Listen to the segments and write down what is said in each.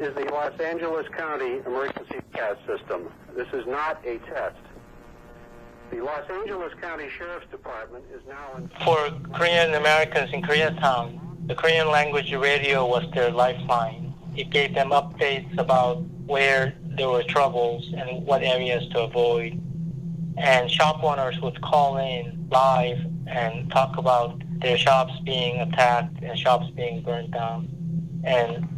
is the Los Angeles County Emergency Gas System. This is not a test. The Los Angeles County Sheriff's Department is now in... For Korean Americans in Koreatown, the Korean language radio was their lifeline. It gave them updates about where there were troubles and what areas to avoid. And shop owners would call in live and talk about their shops being attacked and shops being burned down. And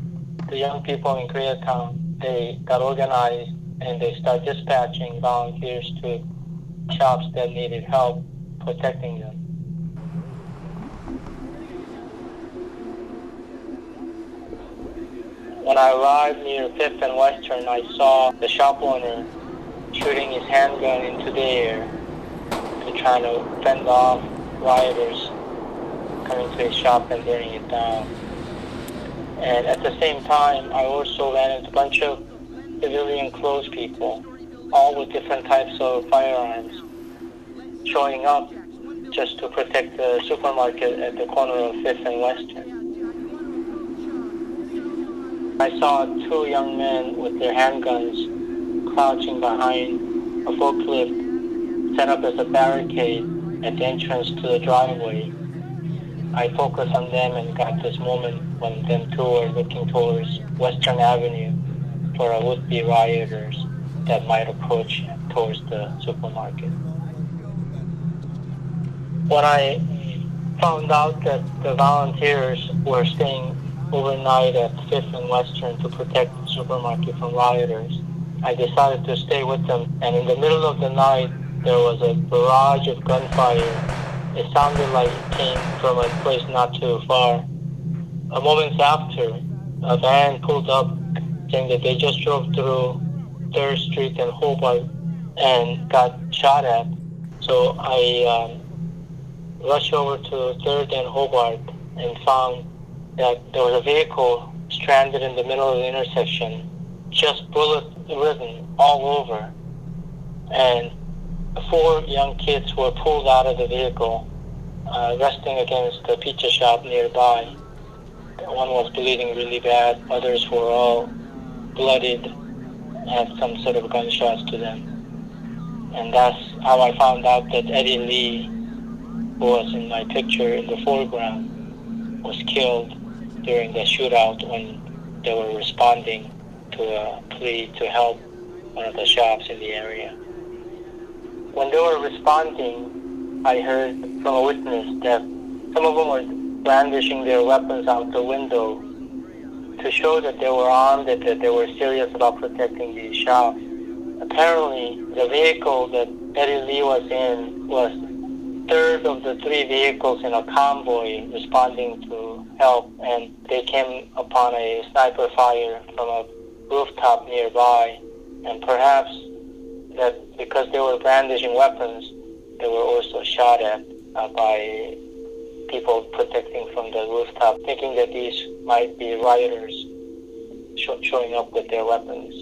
the young people in Koreatown, they got organized and they started dispatching volunteers to shops that needed help protecting them. When I arrived near 5th and Western, I saw the shop owner shooting his handgun into the air to try to fend off rioters coming to his shop and burning it down. And at the same time, I also ran into a bunch of civilian clothes people, all with different types of firearms, showing up just to protect the supermarket at the corner of 5th and Western. I saw 2 young men with their handguns crouching behind a forklift set up as a barricade at the entrance to the driveway. I focused on them and got this moment when them 2 were looking towards Western Avenue for would-be rioters that might approach towards the supermarket. When I found out that the volunteers were staying overnight at 5th and Western to protect the supermarket from rioters, I decided to stay with them. And in the middle of the night, there was a barrage of gunfire. It sounded like it came from a place not too far. A moment after, a van pulled up saying that they just drove through 3rd Street and Hobart and got shot at. So I rushed over to 3rd and Hobart and found that there was a vehicle stranded in the middle of the intersection, just bullet-ridden all over. And 4 young kids were pulled out of the vehicle, resting against the pizza shop nearby. One was bleeding really bad. Others were all bloodied and had some sort of gunshots to them. And that's how I found out that Eddie Lee, who was in my picture in the foreground, was killed during the shootout when they were responding to a plea to help one of the shops in the area. When they were responding, I heard from a witness that some of them were brandishing their weapons out the window to show that they were armed and that they were serious about protecting these shops. Apparently, the vehicle that Eddie Lee was in was 3rd of the 3 vehicles in a convoy responding to help, and they came upon a sniper fire from a rooftop nearby. And perhaps that because they were brandishing weapons, they were also shot at by people protecting from the rooftop, thinking that these might be rioters showing up with their weapons.